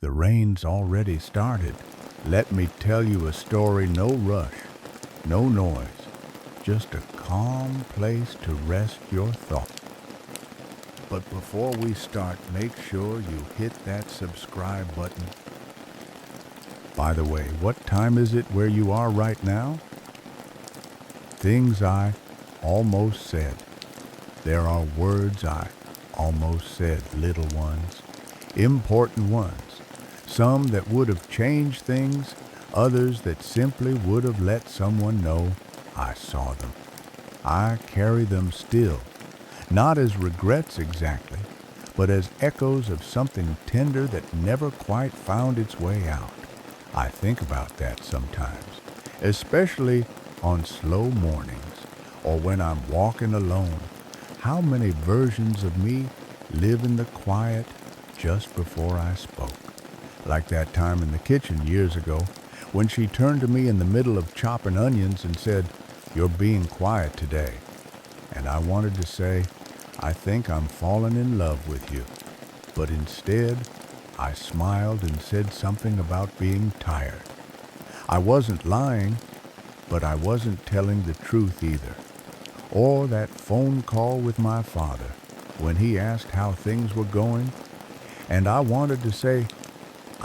The rain's already started. Let me tell you a story, no rush, no noise, just a calm place to rest your thoughts. But before we start, make sure you hit that subscribe button. By the way, what time is it where you are right now? Things I almost said. There are words I almost said, little ones, important ones. Some that would have changed things, others that simply would have let someone know I saw them. I carry them still, not as regrets exactly, but as echoes of something tender that never quite found its way out. I think about that sometimes, especially on slow mornings or when I'm walking alone. How many versions of me live in the quiet just before I spoke? Like that time in the kitchen years ago when she turned to me in the middle of chopping onions and said, "You're being quiet today." And I wanted to say, "I think I'm falling in love with you." But instead, I smiled and said something about being tired. I wasn't lying, but I wasn't telling the truth either. Or that phone call with my father when he asked how things were going, and I wanted to say,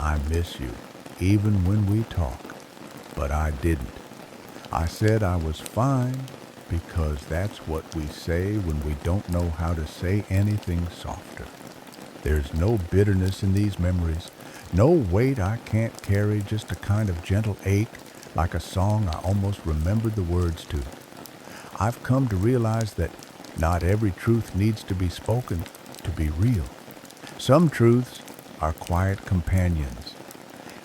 "I miss you," even when we talk, but I didn't. I said I was fine because that's what we say when we don't know how to say anything softer. There's no bitterness in these memories, no weight I can't carry, just a kind of gentle ache, like a song I almost remembered the words to. I've come to realize that not every truth needs to be spoken to be real. Some truths are quiet companions.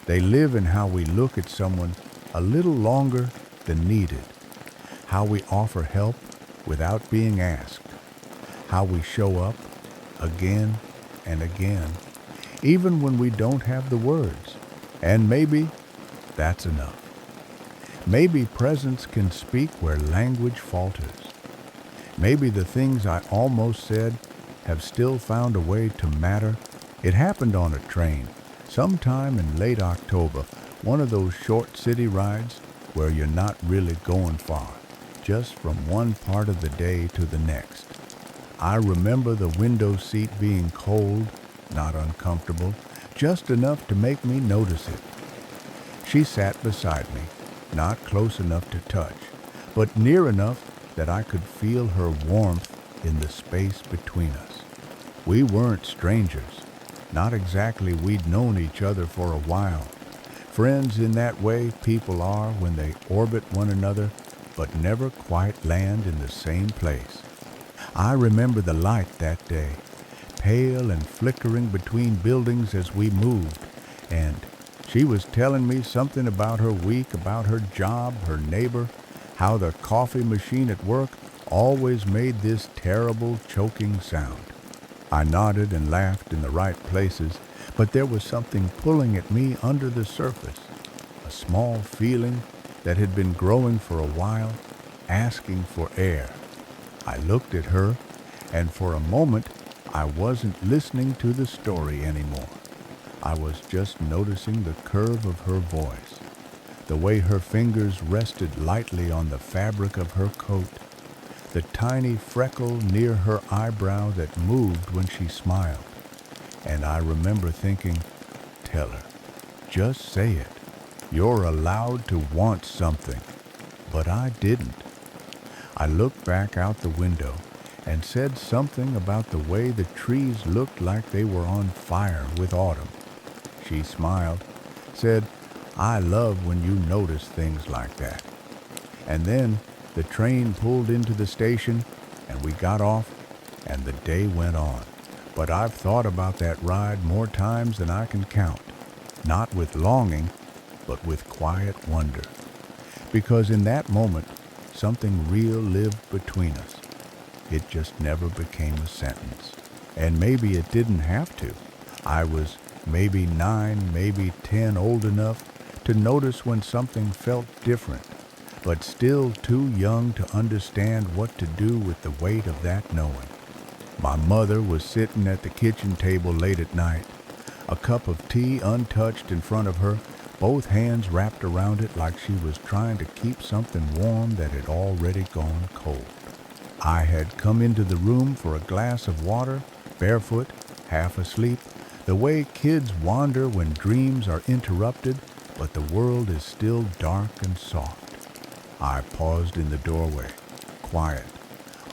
They live in how we look at someone a little longer than needed, how we offer help without being asked, how we show up again and again, even when we don't have the words. And maybe that's enough. Maybe presence can speak where language falters. Maybe the things I almost said have still found a way to matter. It happened on a train, sometime in late October, one of those short city rides where you're not really going far, just from one part of the day to the next. I remember the window seat being cold, not uncomfortable, just enough to make me notice it. She sat beside me, not close enough to touch, but near enough that I could feel her warmth in the space between us. We weren't strangers. Not exactly we'd known each other for a while. Friends in that way people are when they orbit one another, but never quite land in the same place. I remember the light that day, pale and flickering between buildings as we moved, and she was telling me something about her week, about her job, her neighbor, how the coffee machine at work always made this terrible choking sound. I nodded and laughed in the right places, but there was something pulling at me under the surface, a small feeling that had been growing for a while, asking for air. I looked at her, and for a moment I wasn't listening to the story anymore. I was just noticing the curve of her voice, the way her fingers rested lightly on the fabric of her coat, the tiny freckle near her eyebrow that moved when she smiled. And I remember thinking, tell her, just say it. You're allowed to want something. But I didn't. I looked back out the window and said something about the way the trees looked like they were on fire with autumn. She smiled, said, "I love when you notice things like that." And then the train pulled into the station, and we got off, and the day went on. But I've thought about that ride more times than I can count, not with longing, but with quiet wonder. Because in that moment, something real lived between us. It just never became a sentence. And maybe it didn't have to. I was maybe 9, maybe 10 old enough to notice when something felt different, but still too young to understand what to do with the weight of that knowing. My mother was sitting at the kitchen table late at night, a cup of tea untouched in front of her, both hands wrapped around it like she was trying to keep something warm that had already gone cold. I had come into the room for a glass of water, barefoot, half asleep, the way kids wander when dreams are interrupted, but the world is still dark and soft. I paused in the doorway, quiet,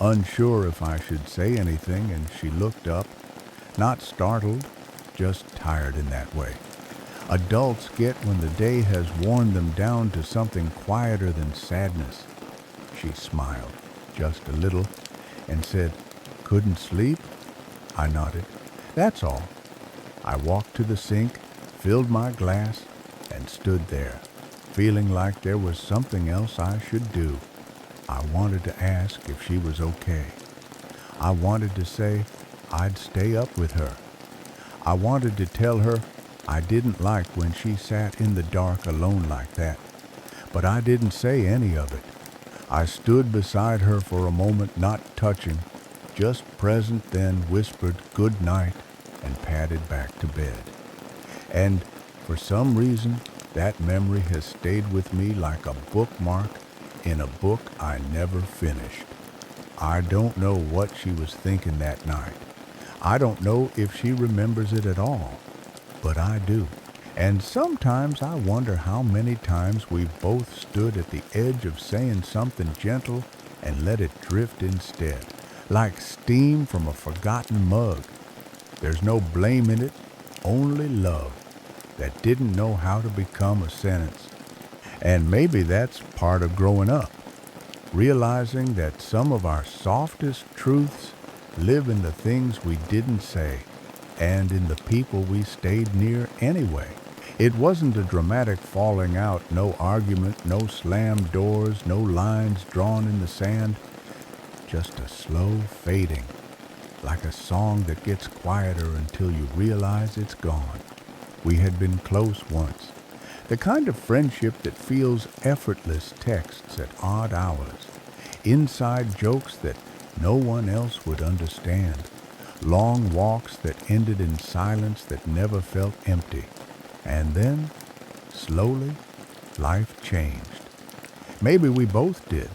unsure if I should say anything, and she looked up, not startled, just tired in that way. Adults get when the day has worn them down to something quieter than sadness. She smiled, just a little, and said, "Couldn't sleep?" I nodded. "That's all." I walked to the sink, filled my glass, and stood there, feeling like there was something else I should do. I wanted to ask if she was okay. I wanted to say I'd stay up with her. I wanted to tell her I didn't like when she sat in the dark alone like that, but I didn't say any of it. I stood beside her for a moment, not touching, just present, then whispered good night and padded back to bed. And for some reason, that memory has stayed with me like a bookmark in a book I never finished. I don't know what she was thinking that night. I don't know if she remembers it at all, but I do. And sometimes I wonder how many times we've both stood at the edge of saying something gentle and let it drift instead, like steam from a forgotten mug. There's no blame in it, only love that didn't know how to become a sentence. And maybe that's part of growing up, realizing that some of our softest truths live in the things we didn't say and in the people we stayed near anyway. It wasn't a dramatic falling out, no argument, no slammed doors, no lines drawn in the sand, just a slow fading, like a song that gets quieter until you realize it's gone. We had been close once, the kind of friendship that feels effortless texts at odd hours, inside jokes that no one else would understand, long walks that ended in silence that never felt empty. And then, slowly, life changed. Maybe we both did.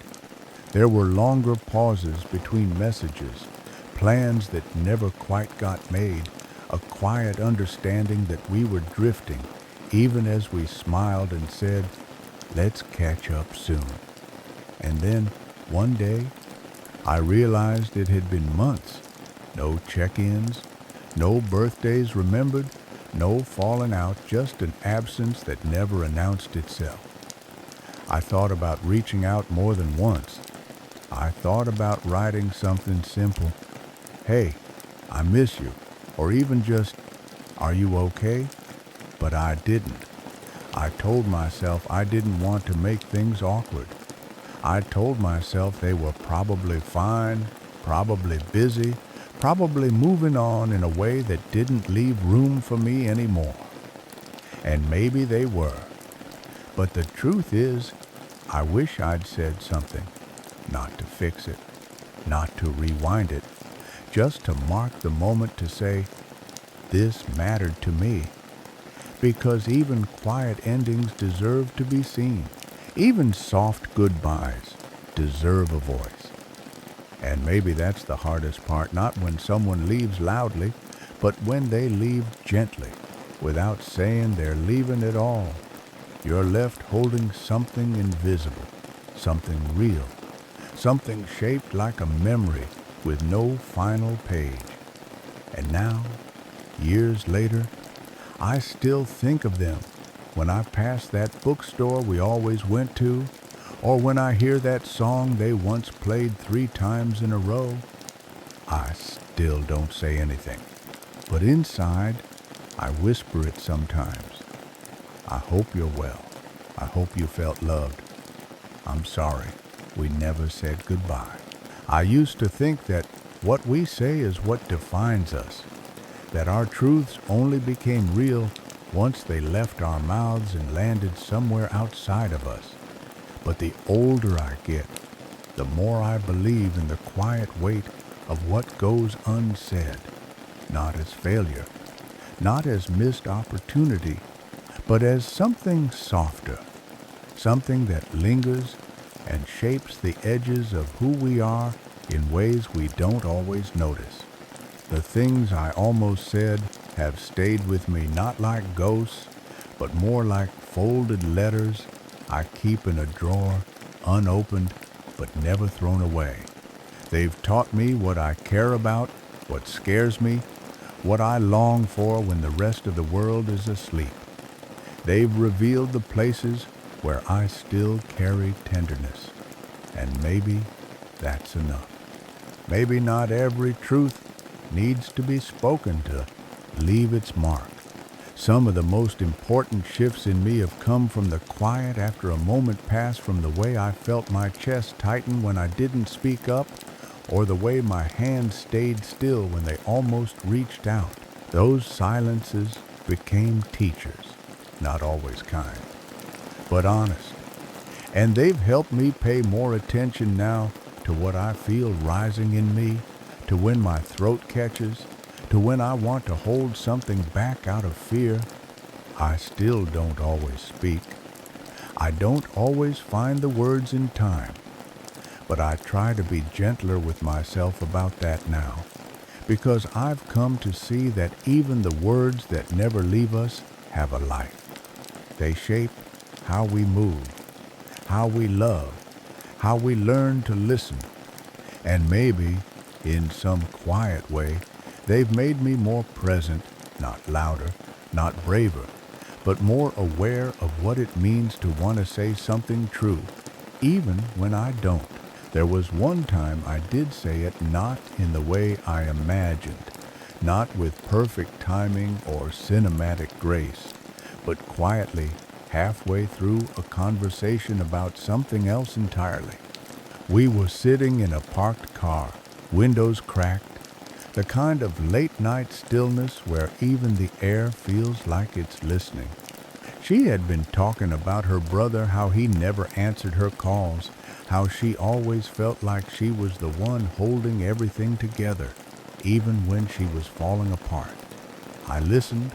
There were longer pauses between messages, plans that never quite got made, a quiet understanding that we were drifting, even as we smiled and said, "Let's catch up soon." And then, one day, I realized it had been months. No check-ins, no birthdays remembered, no falling out, just an absence that never announced itself. I thought about reaching out more than once. I thought about writing something simple. "Hey, I miss you," or even just, "Are you okay?" But I didn't. I told myself I didn't want to make things awkward. I told myself they were probably fine, probably busy, probably moving on in a way that didn't leave room for me anymore. And maybe they were. But the truth is, I wish I'd said something, not to fix it, not to rewind it, just to mark the moment to say, this mattered to me. Because even quiet endings deserve to be seen. Even soft goodbyes deserve a voice. And maybe that's the hardest part, not when someone leaves loudly, but when they leave gently, without saying they're leaving at all. You're left holding something invisible, something real, something shaped like a memory with no final page. And now, years later, I still think of them when I pass that bookstore we always went to, or when I hear that song they once played 3 times in a row. I still don't say anything, but inside, I whisper it sometimes. I hope you're well. I hope you felt loved. I'm sorry we never said goodbye. I used to think that what we say is what defines us, that our truths only became real once they left our mouths and landed somewhere outside of us. But the older I get, the more I believe in the quiet weight of what goes unsaid, not as failure, not as missed opportunity, but as something softer, something that lingers and shapes the edges of who we are in ways we don't always notice. The things I almost said have stayed with me not like ghosts, but more like folded letters I keep in a drawer, unopened but never thrown away. They've taught me what I care about, what scares me, what I long for when the rest of the world is asleep. They've revealed the places where I still carry tenderness. And maybe that's enough. Maybe not every truth needs to be spoken to leave its mark. Some of the most important shifts in me have come from the quiet after a moment passed, from the way I felt my chest tighten when I didn't speak up, or the way my hands stayed still when they almost reached out. Those silences became teachers, not always kind, but honest. And they've helped me pay more attention now to what I feel rising in me, to when my throat catches, to when I want to hold something back out of fear. I still don't always speak. I don't always find the words in time, but I try to be gentler with myself about that now, because I've come to see that even the words that never leave us have a life. They shape how we move, how we love, how we learn to listen, and maybe, in some quiet way, they've made me more present, not louder, not braver, but more aware of what it means to want to say something true, even when I don't. There was one time I did say it not in the way I imagined, not with perfect timing or cinematic grace, but quietly, halfway through a conversation about something else entirely. We were sitting in a parked car, windows cracked, the kind of late-night stillness where even the air feels like it's listening. She had been talking about her brother, how he never answered her calls, how she always felt like she was the one holding everything together, even when she was falling apart. I listened,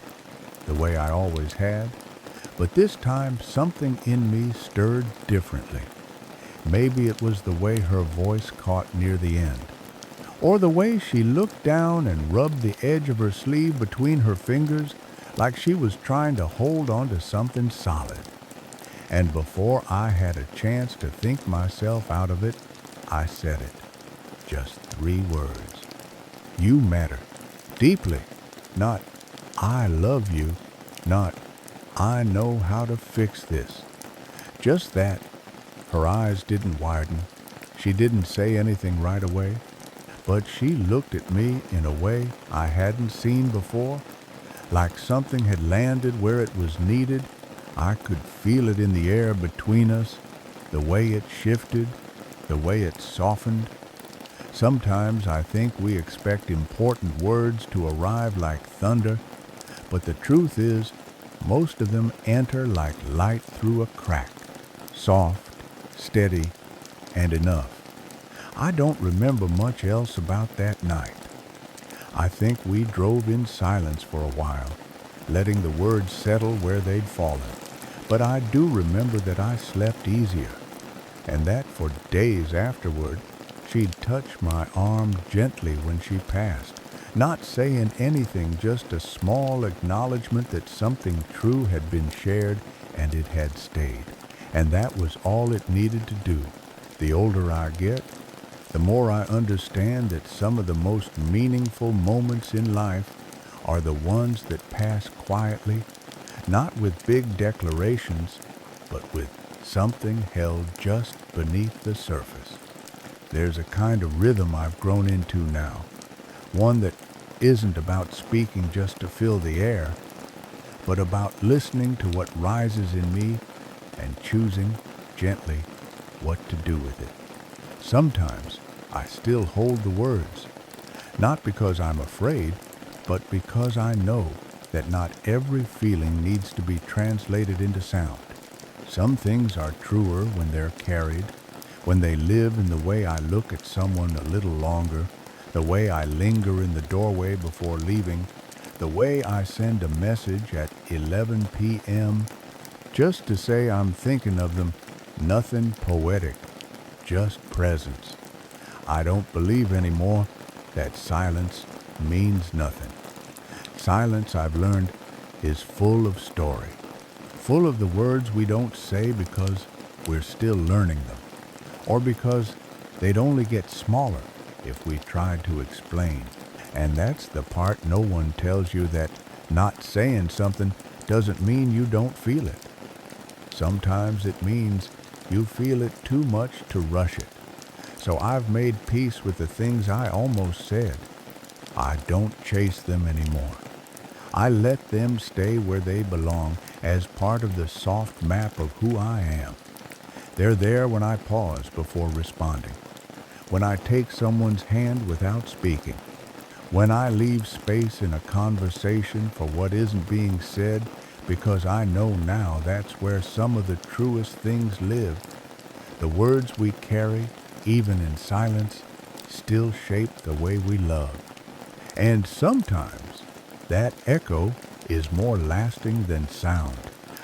the way I always had, but this time something in me stirred differently. Maybe it was the way her voice caught near the end, or the way she looked down and rubbed the edge of her sleeve between her fingers like she was trying to hold on to something solid. And before I had a chance to think myself out of it, I said it. Just 3 words. You matter. Deeply. Not, I love you. Not, I know how to fix this. Just that. Her eyes didn't widen. She didn't say anything right away. But she looked at me in a way I hadn't seen before, like something had landed where it was needed. I could feel it in the air between us, the way it shifted, the way it softened. Sometimes I think we expect important words to arrive like thunder, but the truth is, most of them enter like light through a crack, soft, steady, and enough. I don't remember much else about that night. I think we drove in silence for a while, letting the words settle where they'd fallen. But I do remember that I slept easier, and that for days afterward, she'd touch my arm gently when she passed, not saying anything, just a small acknowledgement that something true had been shared and it had stayed. And that was all it needed to do. The older I get, the more I understand that some of the most meaningful moments in life are the ones that pass quietly, not with big declarations, but with something held just beneath the surface. There's a kind of rhythm I've grown into now, one that isn't about speaking just to fill the air, but about listening to what rises in me and choosing gently what to do with it. Sometimes I still hold the words, not because I'm afraid, but because I know that not every feeling needs to be translated into sound. Some things are truer when they're carried, when they live in the way I look at someone a little longer, the way I linger in the doorway before leaving, The way I send a message at 11 p.m. just to say I'm thinking of them, nothing poetic, just presence. I don't believe anymore that silence means nothing. Silence, I've learned, is full of story, full of the words we don't say because we're still learning them, or because they'd only get smaller if we tried to explain. And that's the part no one tells you, that not saying something doesn't mean you don't feel it. Sometimes it means you feel it too much to rush it. So I've made peace with the things I almost said. I don't chase them anymore. I let them stay where they belong as part of the soft map of who I am. They're there when I pause before responding, when I take someone's hand without speaking, when I leave space in a conversation for what isn't being said, because I know now that's where some of the truest things live. The words we carry, even in silence, still shape the way we love. And sometimes that echo is more lasting than sound.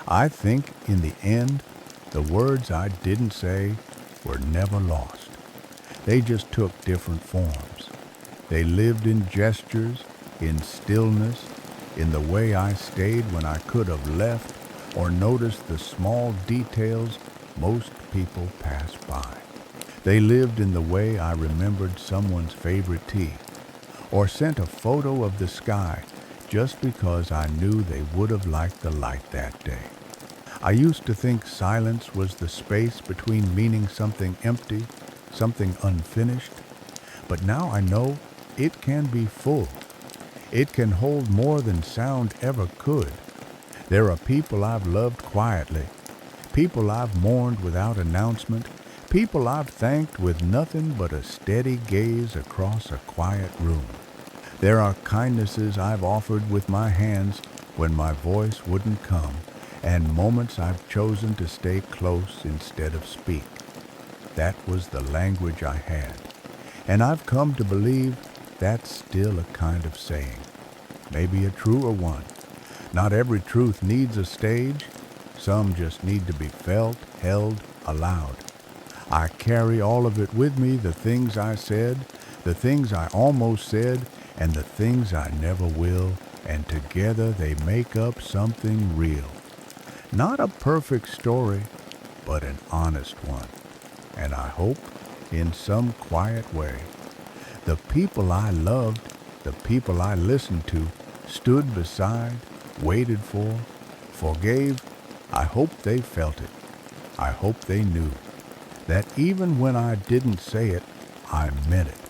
I think in the end, the words I didn't say were never lost. They just took different forms. They lived in gestures, in stillness, in the way I stayed when I could have left, or noticed the small details most people pass by. They lived in the way I remembered someone's favorite tea, or sent a photo of the sky just because I knew they would have liked the light that day. I used to think silence was the space between meaning something empty, something unfinished, but now I know it can be full. It can hold more than sound ever could. There are people I've loved quietly, people I've mourned without announcement, people I've thanked with nothing but a steady gaze across a quiet room. There are kindnesses I've offered with my hands when my voice wouldn't come, and moments I've chosen to stay close instead of speak. That was the language I had, and I've come to believe that's still a kind of saying, maybe a truer one. Not every truth needs a stage. Some just need to be felt, held, allowed. I carry all of it with me, the things I said, the things I almost said, and the things I never will, and together they make up something real. Not a perfect story, but an honest one. And I hope, in some quiet way, the people I loved, the people I listened to, stood beside, waited for, forgave, I hope they felt it. I hope they knew that even when I didn't say it, I meant it.